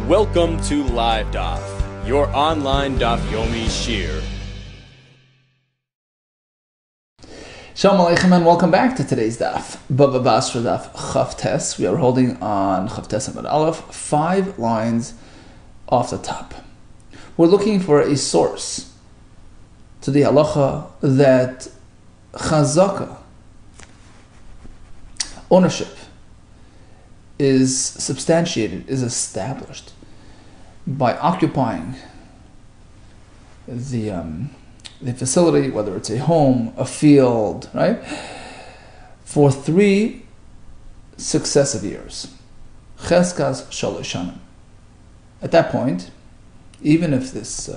Welcome to Live DAF, your online DAF Yomi Shir. Shalom Aleichem and welcome back to today's DAF. Bava Basra DAF Chavtes. We are holding on Chavtes Amud Aleph, 5 lines off the top. We're looking for a source to the halacha that chazaka, ownership, is substantiated, is established by occupying the facility, whether it's a home, a field, right, for 3 successive years. Cheskas shalosh shanim. At that point, even if this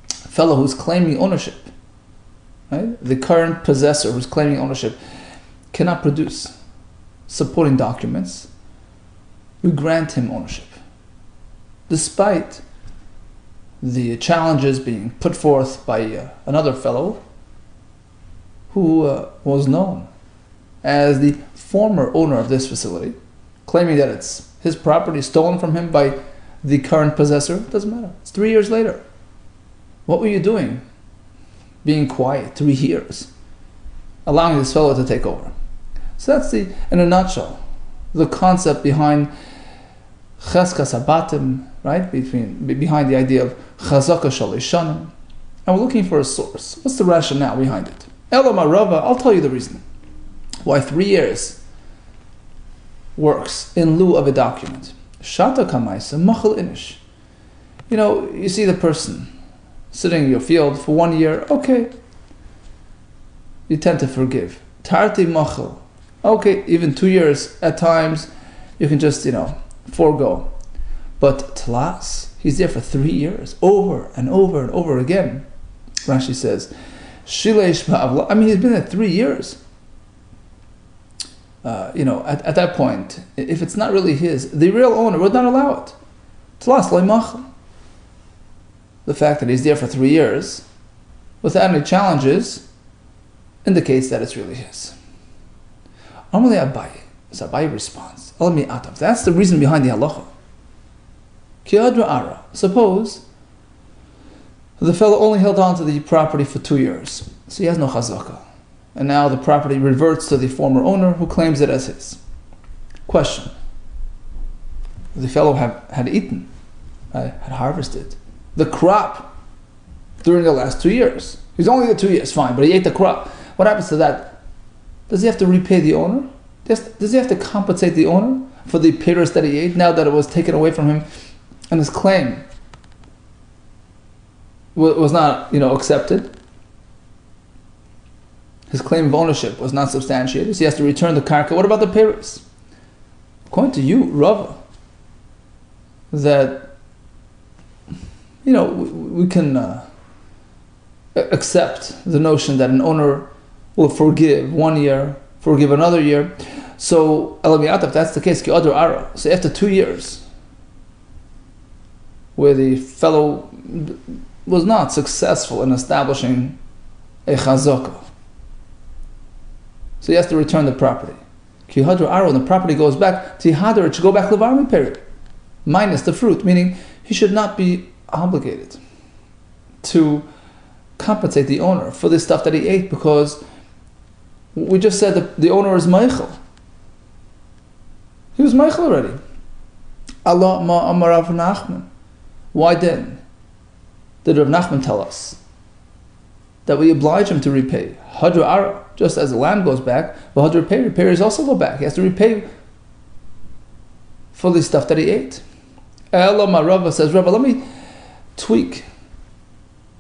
fellow who's claiming ownership, right, the current possessor who's claiming ownership, cannot produce supporting documents, we grant him ownership, despite the challenges being put forth by another fellow who was known as the former owner of this facility, claiming that it's his property stolen from him by the current possessor. It doesn't matter. It's 3 years later. What were you doing? Being quiet 3 years, allowing this fellow to take over. So that's in a nutshell, the concept behind cheskas habatim, right? Behind the idea of chazaka shalosh shanim, and we're looking for a source. What's the rationale behind it? Elam Rava, I'll tell you the reason why 3 years works in lieu of a document. Shata kamaisa machal inish. You know, you see the person sitting in your field for 1 year. Okay, you tend to forgive. Tarti machal. Okay, even 2 years at times you can just forego. But Tlas, he's there for 3 years, over and over and over again. Rashi says, Shileish ma'avla. I mean, he's been there 3 years. At that point, if it's not really his, the real owner would not allow it. Tlas lo'imachal. The fact that he's there for 3 years, without any challenges, indicates that it's really his. Amalei Abaye. So Abaye responds, Alami Atav. That's the reason behind the halacha. Kiadra Ara. Suppose the fellow only held on to the property for 2 years, so he has no chazaka, and now the property reverts to the former owner who claims it as his. Question: the fellow had eaten, had harvested the crop during the last 2 years. He's only there 2 years, fine, but he ate the crop. What happens to that? Does he have to repay the owner? Does he have to compensate the owner for the payers that he ate now that it was taken away from him and his claim was not, accepted? His claim of ownership was not substantiated, so he has to return the karka. What about the payers? According to you, Rava, that we can accept the notion that an owner will forgive 1 year, forgive another year. So, if that's the case, so after 2 years, where the fellow was not successful in establishing a chazaka, so he has to return the property. When the property goes back, it should go back levarmi period, minus the fruit, meaning he should not be obligated to compensate the owner for the stuff that he ate, because we just said that the owner is Meichel. He was Meichel already. Allah ma amar Rav Nachman. Why then did Rav Nachman tell us that we oblige him to repay? Hadra Ara, just as the land goes back, but Hadra repairs also go back. He has to repay for the stuff that he ate. Allah Rava says, Rava, let me tweak,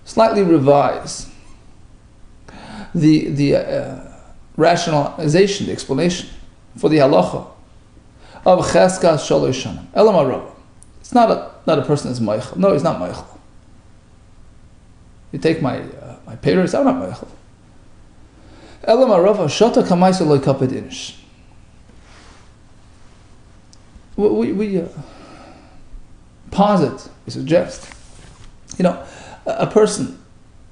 slightly revise the rationalization, the explanation for the halacha of cheskas shalosh shanim. Elam Rava. It's not a person that's meichel. No, he's not meichel. You take my payers, I'm not meichel. Elam Rava shota kamaisa loy kaped inish. We posit, we suggest, a person,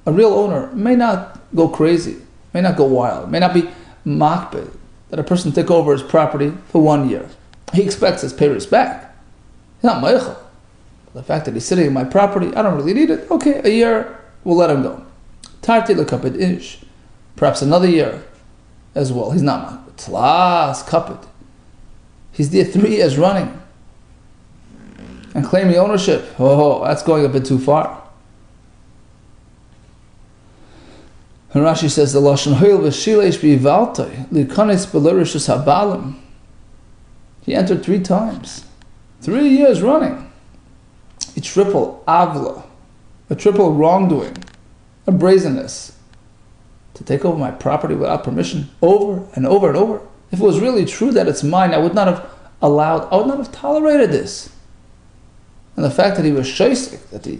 a real owner, may not go crazy, may not go wild, may not be makbid, that a person took over his property for 1 year. He expects his payers back. He's not meichel. The fact that he's sitting in my property, I don't really need it. Okay, a year, we'll let him go. Tarti lekapid ish. Perhaps another year as well. He's not tlas kapid. He's there 3 years running. And claiming ownership. Oh, that's going a bit too far. And Rashi says the lashon hoil v'shileish b'ivaltoi likanis b'lerishus habalim. He entered 3 times, 3 years running. A triple avla, a triple wrongdoing, a brazenness to take over my property without permission, over and over and over. If it was really true that it's mine, I would not have tolerated this. And the fact that he was shaisik, that the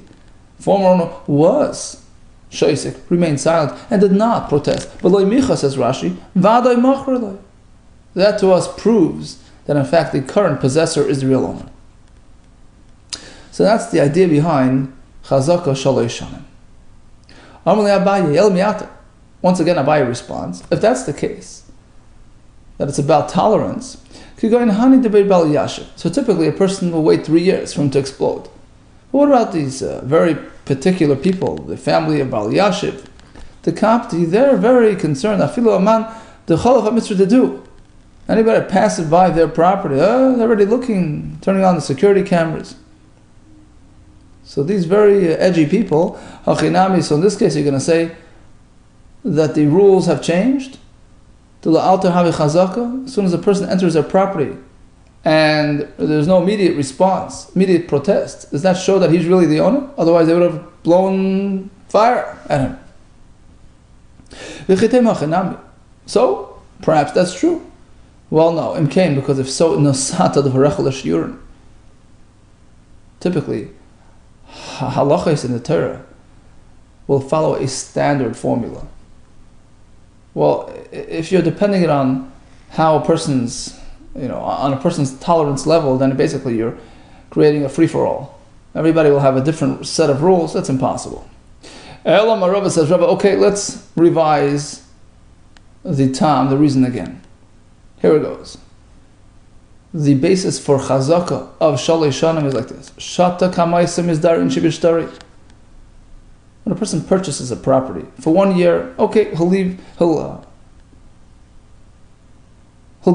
former owner was shaisik, remained silent and did not protest. But loy micha, says Rashi, vaday machreloi. That to us proves that in fact the current possessor is the real owner. So that's the idea behind chazaka shaloi shanim. Amalei Abaye el miata. Once again, Abaye responds, if that's the case, that it's about tolerance, so typically a person will wait 3 years for him to explode. But what about these very particular people, the family of Bal Yashiv, the Kapti? They're very concerned. Afilu aman the cholaf mitzvah to do. Anybody passing by their property, they're already looking, turning on the security cameras. So these very edgy people, hachinami. So in this case, you're going to say that the rules have changed. As soon as a person enters their property and there's no immediate response, immediate protest, does that show that he's really the owner? Otherwise they would have blown fire at him. So perhaps that's true. Well, no, imkain, because if so, nosata the varechel shiurin. Typically, halachos in the Torah will follow a standard formula. Well, if you're depending it on how a person's, on a person's tolerance level, then basically you're creating a free-for-all. Everybody will have a different set of rules. That's impossible. Elam Rabbi says, Rabbi, okay, let's revise the reason again. Here it goes. The basis for chazaka of shalei shanim is like this. Shata kamaisa mizdar in shibishtari. When a person purchases a property for 1 year, okay, he'll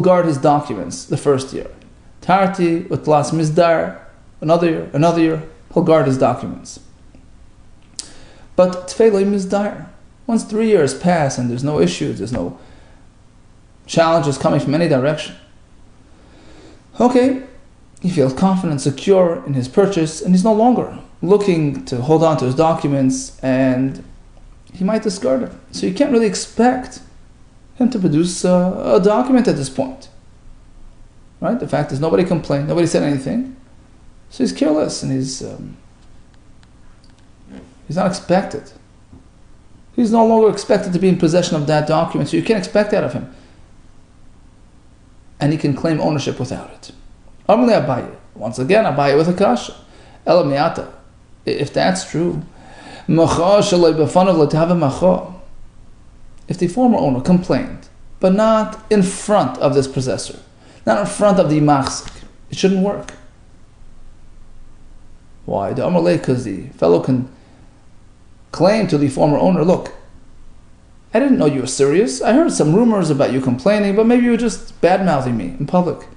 guard his documents the first year. Tarti utlas mizdar, another year, he'll guard his documents. But tfeiloi mizdar, once 3 years pass and there's no issues, there's no challenges coming from any direction, okay, he feels confident, secure in his purchase, and he's no longer looking to hold on to his documents, and he might discard them. So you can't really expect him to produce a document at this point. Right? The fact is, nobody complained, nobody said anything, so he's careless, and he's not expected. He's no longer expected to be in possession of that document, so you can't expect that of him. And he can claim ownership without it. Amalei Abaye. Once again, Abaye with a kasha. Ela miata. If that's true, if the former owner complained, but not in front of this possessor, not in front of the machzik, it shouldn't work. Why? Because the fellow can claim to the former owner, look, I didn't know you were serious. I heard some rumors about you complaining, but maybe you were just bad-mouthing me in public.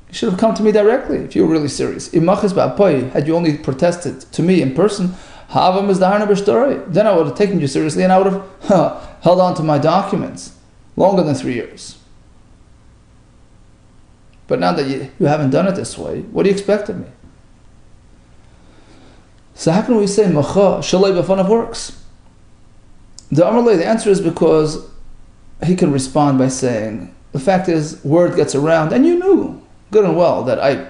You should have come to me directly if you were really serious. Had you only protested to me in person, then I would have taken you seriously and I would have held on to my documents longer than 3 years. But now that you haven't done it this way, what do you expect of me? So how can we say Macha Shalei B'fanav works? The answer is because he can respond by saying, the fact is, word gets around, and you knew good and well that I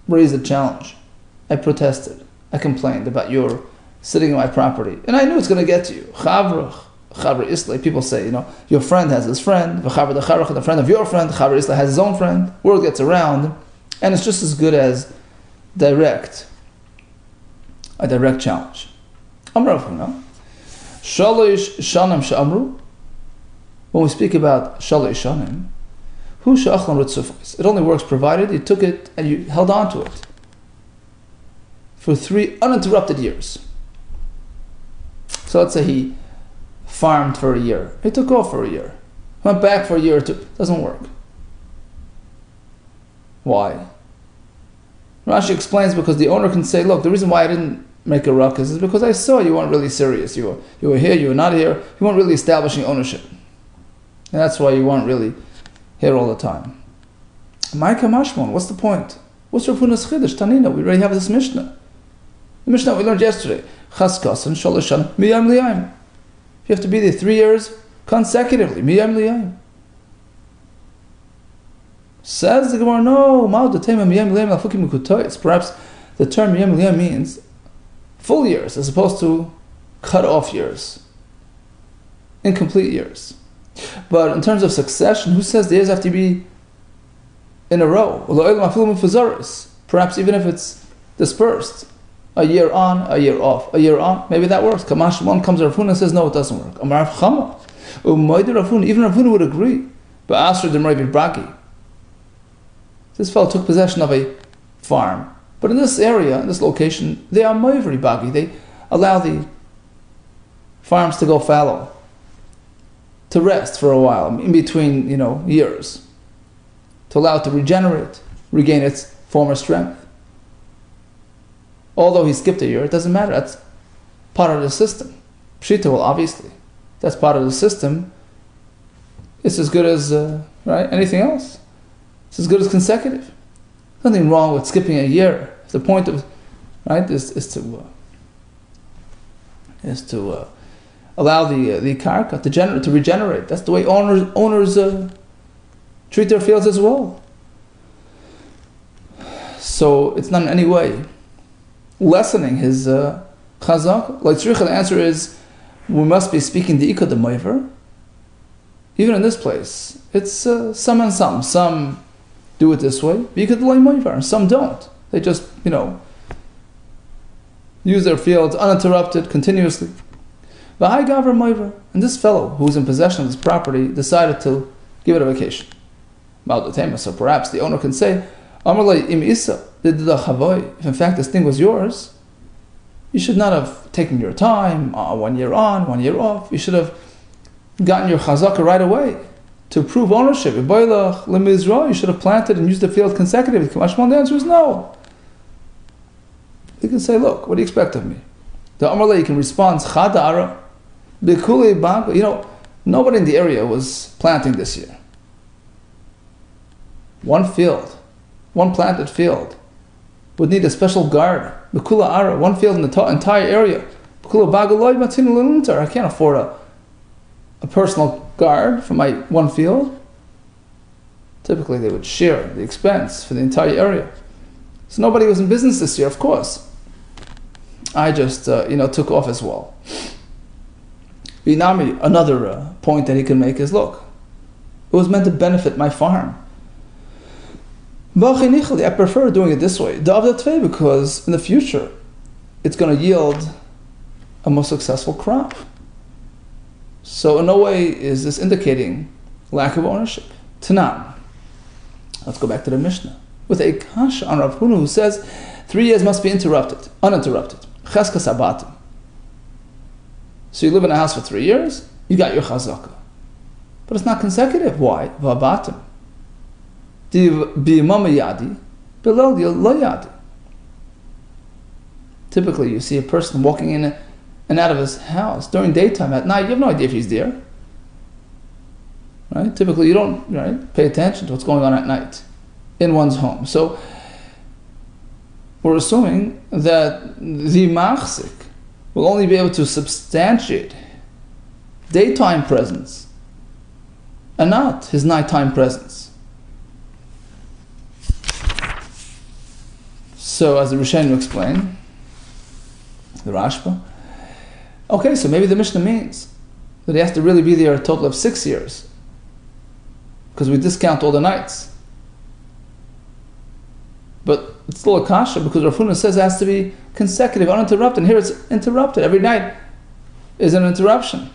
raised a challenge. I protested. I complained about your sitting in my property. And I knew it's going to get to you. Chavra Islay. People say, your friend has his friend. The friend of your friend. Chavra Islay has his own friend. Word gets around. And it's just as good as a direct challenge. Shalish Shanim Sha'amru. When we speak about Shalish Shanim, Hu she'achlan ritzufos. It only works provided you took it and you held on to it for 3 uninterrupted years. So let's say he farmed for a year. He took off for a year. Went back for a year or two. Doesn't work. Why? Rashi explains because the owner can say, look, the reason why I didn't make a ruckus is because I saw you weren't really serious. You were here, you were not here. You weren't really establishing ownership. And that's why you weren't really here all the time. Ma'ika Mashmon, what's the point? What's Rav Huna's Chiddush? Tanina, we already have this Mishnah. The Mishnah we learned yesterday. Chaskas and Shaloshan, Miyam Liyayim. You have to be there 3 years consecutively. Miyam Liyayim. Says the Gemara, no, perhaps the term Miyam Liyayim means full years as opposed to cut off years, incomplete years. But in terms of succession, who says the years have to be in a row? Perhaps even if it's dispersed, a year on, a year off, a year on, maybe that works. Kamash one comes to Rav Huna and says, no, it doesn't work. Even Rav Huna would agree. But Asher Demravi Bragi. This fellow took possession of a farm. But in this area, in this location, they are moivri bagi. They allow the farms to go fallow, to rest for a while, in between, years, to allow it to regenerate, regain its former strength. Although he skipped a year, it doesn't matter. That's part of the system. Pshita, well, obviously, that's part of the system. It's as good as anything else. It's as good as consecutive. Nothing wrong with skipping a year. The point of is to allow the karka to regenerate. That's the way owners treat their fields as well. So it's not in any way lessening his chazak. Like the answer is, we must be speaking the ikad moiver. Even in this place, it's some and some. Some do it this way, but ikad moiver, and some don't. They just, use their fields uninterrupted, continuously. V'hai gaver moiver. And this fellow, who's in possession of this property, decided to give it a vacation. So perhaps the owner can say, if in fact this thing was yours, you should not have taken your time, 1 year on, 1 year off. You should have gotten your chazaka right away to prove ownership. You should have planted and used the field consecutively. The answer is no. You can say, look, what do you expect of me? The Amarle can respond, Chadara, Bikuli Bag. Nobody in the area was planting this year. One field, one planted field, would need a special guard. Bikula Ara, one field in the entire area. Bikula Bagaloi Matin Luntar. I can't afford a personal guard for my one field. Typically, they would share the expense for the entire area. So nobody was in business this year, of course. I just, took off as well. Binami, another point that he can make is, look, it was meant to benefit my farm. I prefer doing it this way, because in the future, it's going to yield a more successful crop. So in no way is this indicating lack of ownership. Tanan. Let's go back to the Mishnah. With a kasha on Rav Huna who says 3 years must be uninterrupted. Cheskas abatim. So you live in a house for 3 years, you got your chazaka. But it's not consecutive. Why? V'abatim. Typically you see a person walking in and out of his house during daytime. At night, you have no idea if he's there. Right? Typically you don't pay attention to what's going on at night in one's home. So we're assuming that the machzik will only be able to substantiate daytime presence and not his nighttime presence. So as the Rishonim explain, the Rashba, okay, so maybe the Mishnah means that he has to really be there a total of 6 years, because we discount all the nights. But it's still a kasha, because Rav Huna says it has to be consecutive, uninterrupted. And here it's interrupted. Every night is an interruption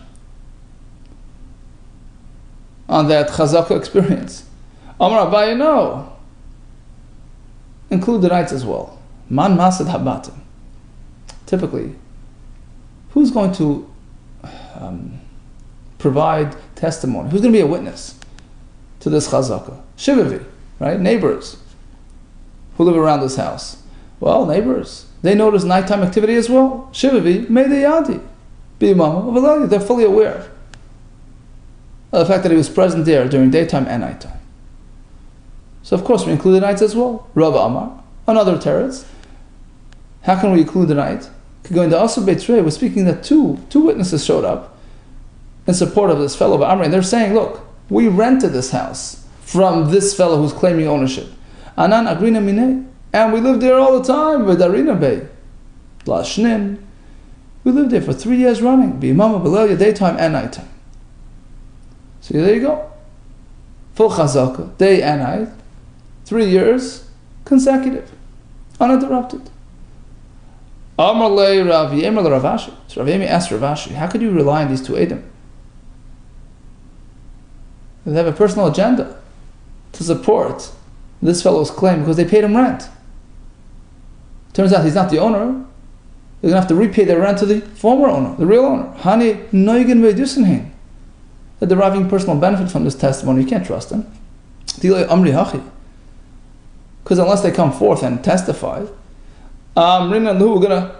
on that chazaka experience. Amar Abaye, no. Include the nights as well. Man masad habatim. Typically, who's going to provide testimony? Who's going to be a witness to this chazaka? Shivavi, right? Neighbors who live around this house. Well, neighbors, they notice nighttime activity as well. Shivavi, meideyadi, b'imama, they're fully aware of the fact that he was present there during daytime and nighttime. So of course we include the nights as well. Rav Amar, another teretz. How can we include the night? Going to also Beitrei, we're speaking that two witnesses showed up in support of this fellow of Amri, and they're saying, look, we rented this house from this fellow who's claiming ownership. Anan agrina minei, and we lived there all the time. V'darina bei, lashnin. We lived there for 3 years running. B'imama b'lelia, daytime and nighttime. So there you go. Full chazaka, day and night, 3 years consecutive, uninterrupted. Amar le Rav Yemel Rav Ashi. So Rav Yemi asked Rav Ashi, how could you rely on these two Edom? They have a personal agenda to support this fellow's claim because they paid him rent. Turns out he's not the owner. They're going to have to repay their rent to the former owner, the real owner. Hani noigen ve'dusen they're deriving personal benefit from this testimony. You can't trust them. Because unless they come forth and testify, we're going to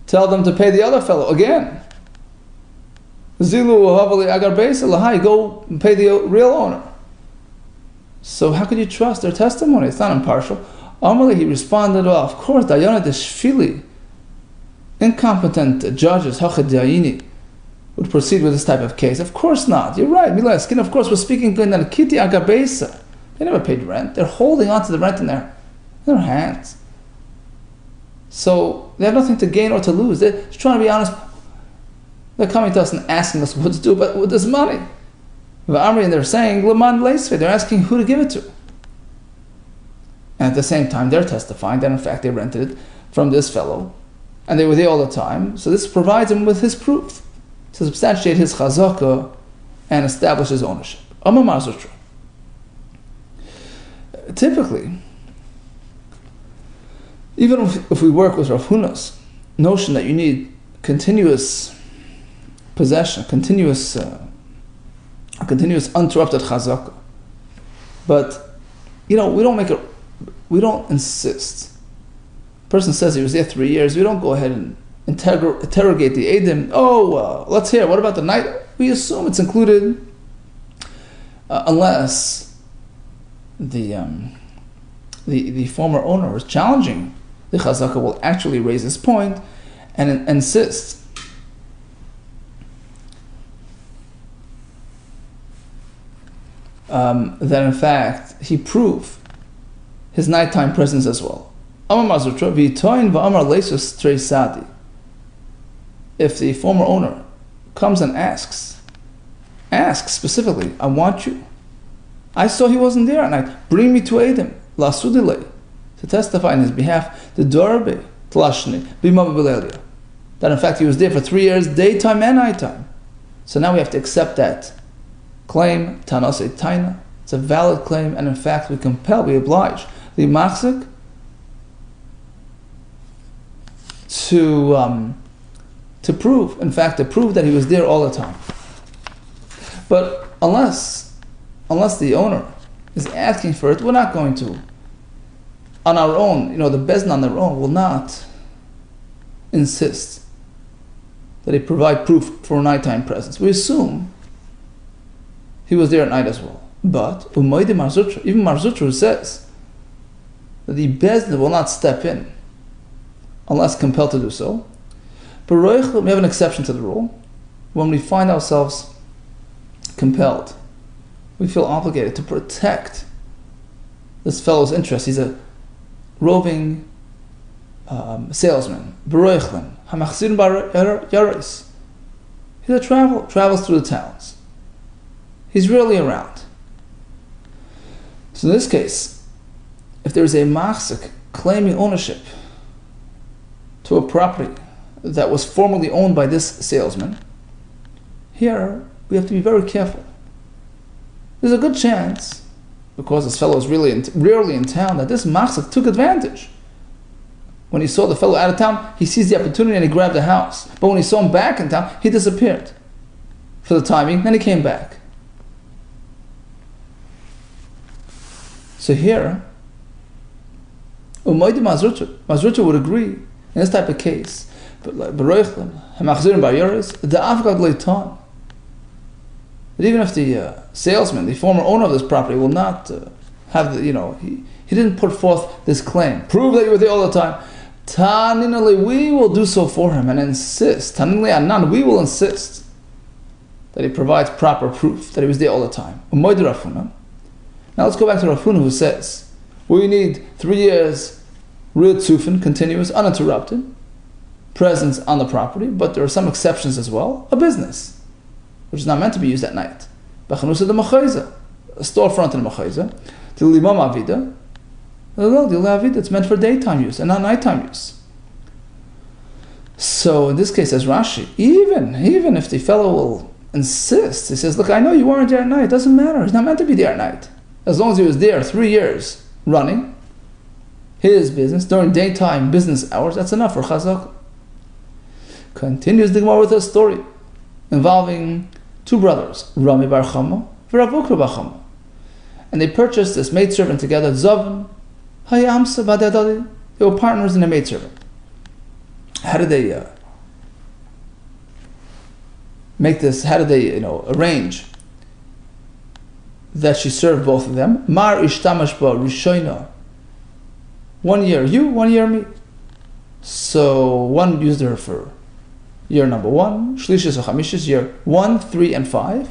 tell them to pay the other fellow again. Go and pay the real owner. So how could you trust their testimony? It's not impartial. Amarli, he responded, well, of course, Dayana de Shfili, incompetent judges, Hachad Dayini, would proceed with this type of case. Of course not. You're right. Milaskin, of course, we're speaking in the Kiti Agabesa. They never paid rent. They're holding on to the rent in their hands. So they have nothing to gain or to lose. They're just trying to be honest. They're coming to us and asking us what to do with this money. And they're saying, Laman Leisve, they're asking who to give it to. And at the same time, they're testifying that in fact they rented it from this fellow. And they were there all the time. So this provides him with his proof to substantiate his chazaka and establish his ownership. Amar Zutra. Typically, even if we work with Rav Huna's notion that you need continuous possession, continuous uninterrupted chazaka, but we don't insist. A person says he was there 3 years. We don't go ahead and interrogate the Edim. Let's hear. What about the night? We assume it's included, unless the former owner is challenging the chazaka, will actually raise his point and insist that in fact he prove his nighttime presence as well. If the former owner comes and asks specifically, I want you. I saw he wasn't there at night. Bring me to Edom, la sudile, to testify in his behalf, the dorbe, tlashni, b'imabelelia, that in fact he was there for 3 years, daytime and nighttime. So now we have to accept that claim, tanase taina. It's a valid claim, and in fact we we oblige the machzik to prove that he was there all the time. But unless the owner is asking for it, we're not going to, on our own, the bezdin on their own will not insist that he provide proof for nighttime presence. We assume he was there at night as well. But even Mar Zutra says that the bezdin will not step in unless compelled to do so. But we have an exception to the rule. When we find ourselves compelled, we feel obligated to protect this fellow's interest. He's a roving salesman. He's a traveler, travels through the towns. He's rarely around. So in this case, if there is a machzik claiming ownership to a property that was formerly owned by this salesman, here we have to be very careful. There's a good chance because this fellow was rarely in town, that this machzik took advantage. When he saw the fellow out of town, he seized the opportunity and he grabbed the house. But when he saw him back in town, he disappeared for the timing, then he came back. So here, Umaydi Mazrucha would agree in this type of case. But like that even if the salesman, the former owner of this property, will not have the, he didn't put forth this claim. Prove that you were there all the time. Taninali, we will do so for him and insist. Taninali anan, we will insist that he provides proper proof that he was there all the time. Now let's go back to Rafuna, who says we need 3 years ritzufin, continuous, uninterrupted presence on the property, but there are some exceptions as well. A business, which is not meant to be used at night. A storefront in the machayza, the limam avida, it's meant for daytime use and not nighttime use. So in this case, as Rashi, even if the fellow will insist, he says, look, I know you weren't there at night, it doesn't matter, he's not meant to be there at night. As long as he was there 3 years running his business during daytime business hours, that's enough for chazak. Continues the Gemara with a story involving 2 brothers, Rami bar Chama, V'Ravukra bar Chama, and they purchased this maidservant together, Zavin, Hayamsa Badadadi. They were partners in a maidservant. How did they make this? How did they, arrange that she served both of them? Mar ishtamash ba rishoina. 1 year you, 1 year me. So one used her for year number 1, shlishis or chamishis, year 1, 3, and 5.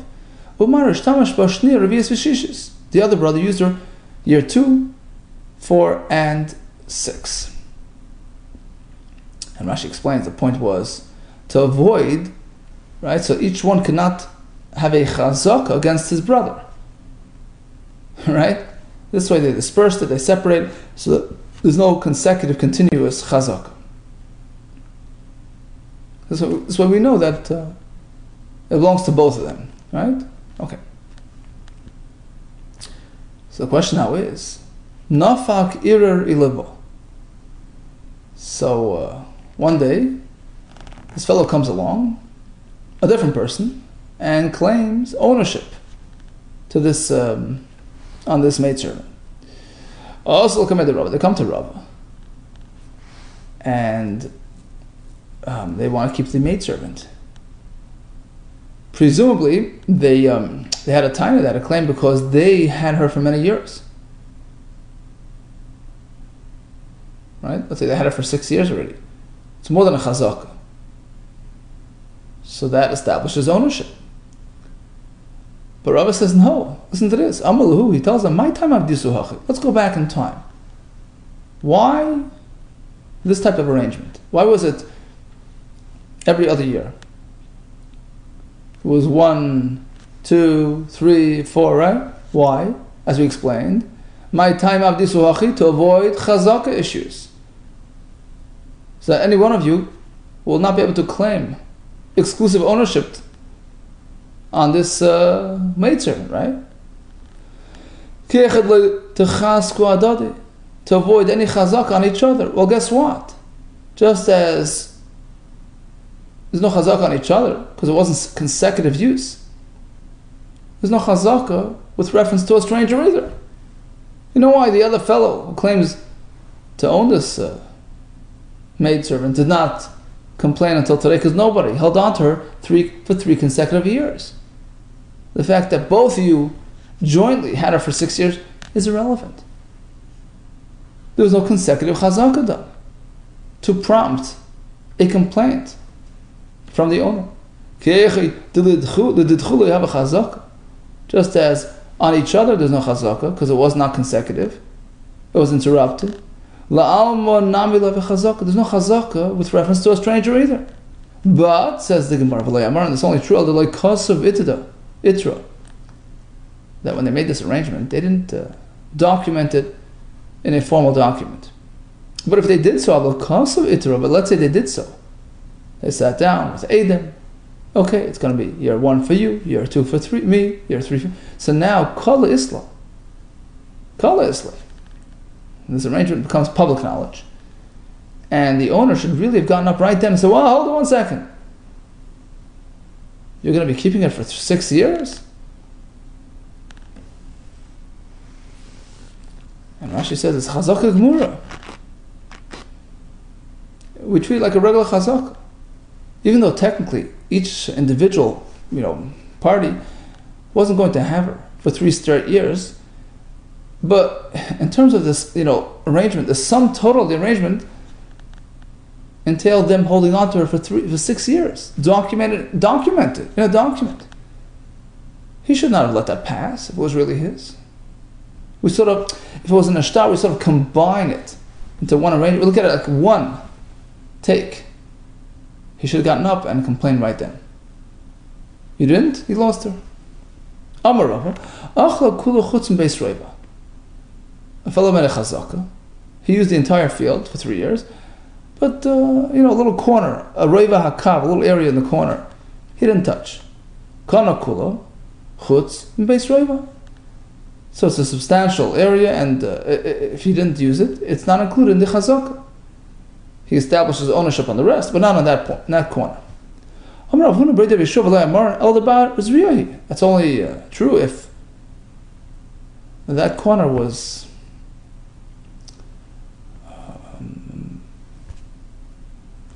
Umar ishtamash ba shni revius v'shishis. The other brother used her year 2, 4, and 6. And Rashi explains the point was to avoid, right? So each one could not have a chazaka against his brother, right? This way they dispersed it, they separated, so that there's no consecutive, continuous chazaka. This way we know that it belongs to both of them, right? Okay. So the question now is, Nafak irer ilebo. So one day, this fellow comes along, a different person, and claims ownership to this on this maidservant. Also, they come to Rava, and they want to keep the maidservant. Presumably, they had a time that a claim because they had her for many years. Right? Let's say they had her for 6 years already. It's more than a chazaka. So that establishes ownership. But Rava says, no, listen to this. Amalahu, he tells them, my time avdisuhachi. Let's go back in time. Why this type of arrangement? Why was it every other year? It was 1, 2, 3, 4, right? Why? As we explained, my time avdisuhachi, to avoid chazaka issues. So that any one of you will not be able to claim exclusive ownership on this maidservant, right? To avoid any chazak on each other. Well, guess what? Just as there's no chazak on each other because it wasn't consecutive use, there's no chazaka with reference to a stranger either. You know why? The other fellow who claims to own this maidservant did not complain until today because nobody held on to her for 3 consecutive years. The fact that both of you jointly had her for 6 years is irrelevant. There was no consecutive chazaka done to prompt a complaint from the owner. Just as on each other there's no chazaka because it was not consecutive, it was interrupted. There's no chazaka with reference to a stranger either. But, says the Gemara, and it's only true itra, that when they made this arrangement, they didn't document it in a formal document. But if they did so, but let's say they did so, they sat down with Adam. Okay, it's going to be year 1 for you, year 2 for me, year 3 for you. So now, Kala Islam, Kala this arrangement becomes public knowledge. And the owner should really have gotten up right then and said, well, hold on 1 second. You're going to be keeping it for 6 years? And Rashi says it's chazaka gemura. We treat it like a regular chazaka. Even though technically each individual, party wasn't going to have her for 3 straight years. But in terms of this, arrangement, the sum total of the arrangement entailed them holding on to her for 6 years. Documented in a document. He should not have let that pass if it was really his. If it was an ashtar, we sort of combine it into one arrangement. We look at it like one take. He should have gotten up and complained right then. He didn't, he lost her. Amar Rava, Achla kula chutzim beis reiva. A fellow made a chazaka. He used the entire field for 3 years. But, a little corner, a reiva hakav, a little area in the corner, he didn't touch. Kana kula chutz beis reiva. So it's a substantial area, and if he didn't use it, it's not included in the chazaka. He establishes ownership on the rest, but not on that point, in that corner. That's only true if that corner was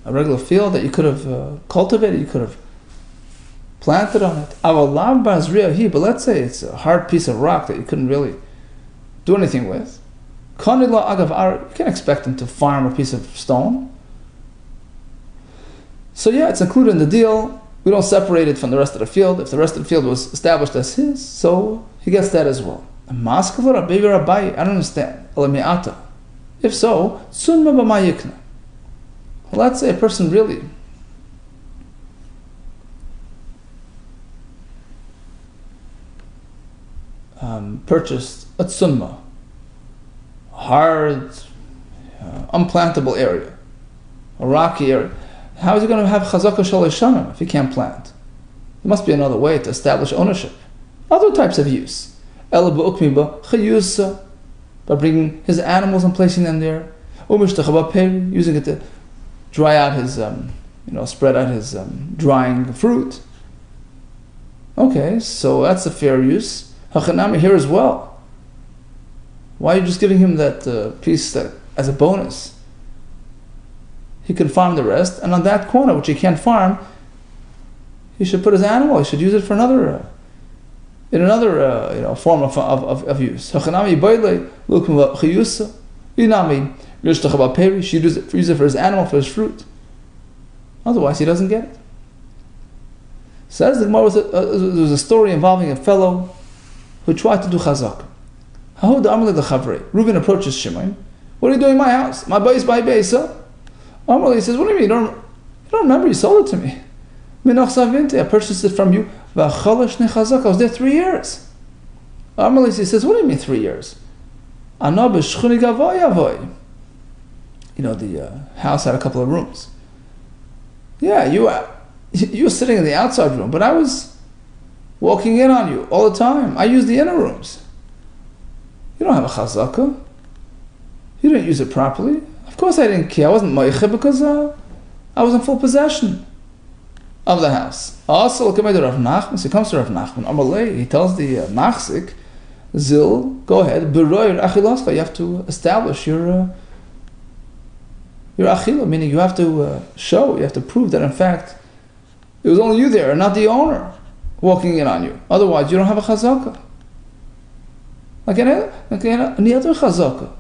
a regular field that you could have cultivated, you could have planted on it. But let's say it's a hard piece of rock that you couldn't really do anything with. You can't expect him to farm a piece of stone. So it's included in the deal. We don't separate it from the rest of the field. If the rest of the field was established as his, so he gets that as well. I don't understand. If so, let's say a person really purchased a tsunma, hard, unplantable area, a rocky area. How is he going to have chazaka shalishanim if he can't plant? There must be another way to establish ownership. Other types of use. By bringing his animals and placing them there. Using it to dry out his, spread out his drying fruit. Okay, so that's a fair use. Hachanami here as well. Why are you just giving him that piece as a bonus? He can farm the rest, and on that corner, which he can't farm, he should put his animal. He should use it for another form of use. He should use it for his animal, for his fruit. Otherwise, he doesn't get it. Says the Gemara, there was a story involving a fellow who tried to do chazak. Reuben approaches Shimon. What are you doing in my house? My base by base, huh? He says, what do you mean? You don't remember? You sold it to me. I purchased it from you. I was there 3 years. He says, what do you mean 3 years? The house had a couple of rooms. Yeah, you were sitting in the outside room, but I was walking in on you all the time. I used the inner rooms. You don't have a chazaka. You didn't use it properly. Of course I didn't care. I wasn't moiche because I was in full possession of the house. Also, he comes to Rav Nachman. He tells the machzik, Zil, go ahead, you have to establish your achila, meaning you have to you have to prove that in fact it was only you there and not the owner walking in on you. Otherwise, you don't have a chazaka. Like any other chazaka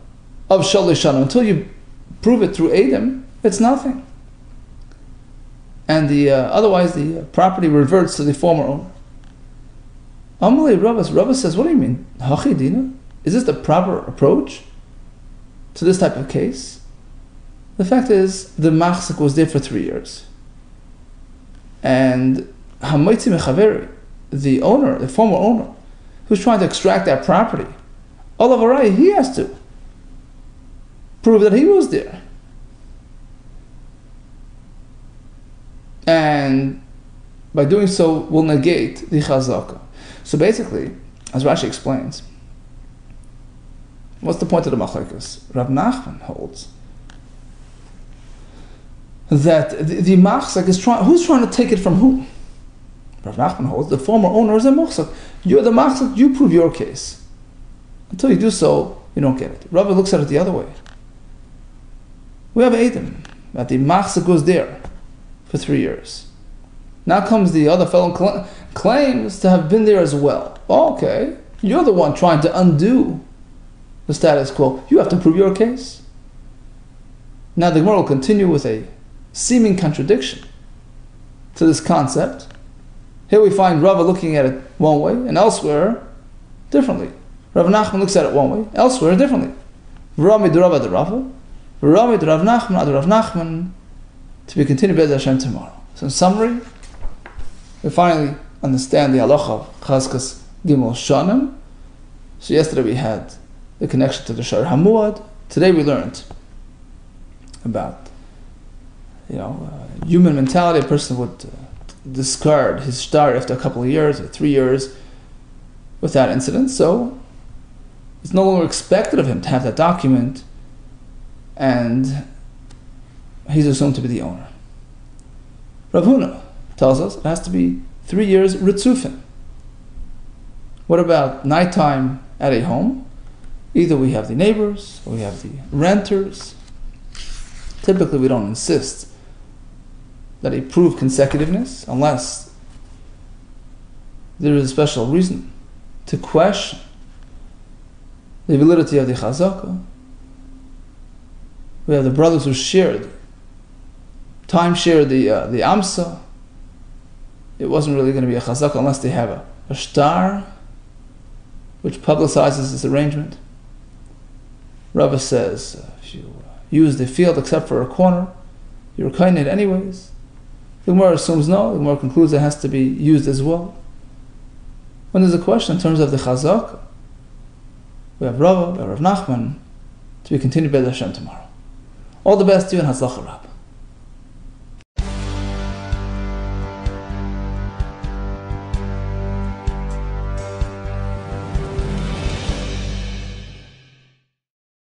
of Shalishana, until you prove it through Adam, it's nothing. And otherwise the property reverts to the former owner. Amalei Rava says, what do you mean? Hachidina? Is this the proper approach to this type of case? The fact is, the machzik was there for 3 years. And Hamaitzi Mechaveri, the owner, the former owner, who's trying to extract that property, Olavarai, he has to prove that he was there. And by doing so, will negate the chazaka. So basically, as Rashi explains, What's the point of the machlekes? Rav Nachman holds that the machzak is trying. Who's trying to take it from whom? Rav Nachman holds the former owner is a machzak. You're the machzak. You prove your case. Until you do so, you don't get it. Rava looks at it the other way. We have Edom, that the machzak goes there for 3 years. Now comes the other fellow and claims to have been there as well. Okay, you're the one trying to undo the status quo. You have to prove your case. Now the Gemara will continue with a seeming contradiction to this concept. Here we find Rava looking at it one way, and elsewhere differently. Rav Nachman looks at it one way, elsewhere differently. V'rami d'Rava d'Rava, v'rami d'Rav Nachman ad Rav Nachman, to be continued by Hashem tomorrow. So in summary, we finally understand the halacha of Chazkas Gimel Shanim. So yesterday we had the connection to the Shar Hamuad. Today we learned about human mentality. A person would discard his star after a couple of years or 3 years without incident. So it's no longer expected of him to have that document, and he's assumed to be the owner. Rav Huna tells us it has to be 3 years ritzufin. What about nighttime at a home? Either we have the neighbors or we have the renters. Typically we don't insist that he prove consecutiveness unless there is a special reason to question the validity of the chazaka. We have the brothers who shared the amsa. It wasn't really going to be a chazaka unless they have a shtar which publicizes this arrangement. Rava says, if you use the field except for a corner, you're kind it anyways. The Gemara assumes no. The Gemara concludes it has to be used as well. When there's a question in terms of the chazaka, we have Rava, we have Rav Nachman, to be continued by Hashem tomorrow. All the best to you and Hatzlacha Rab.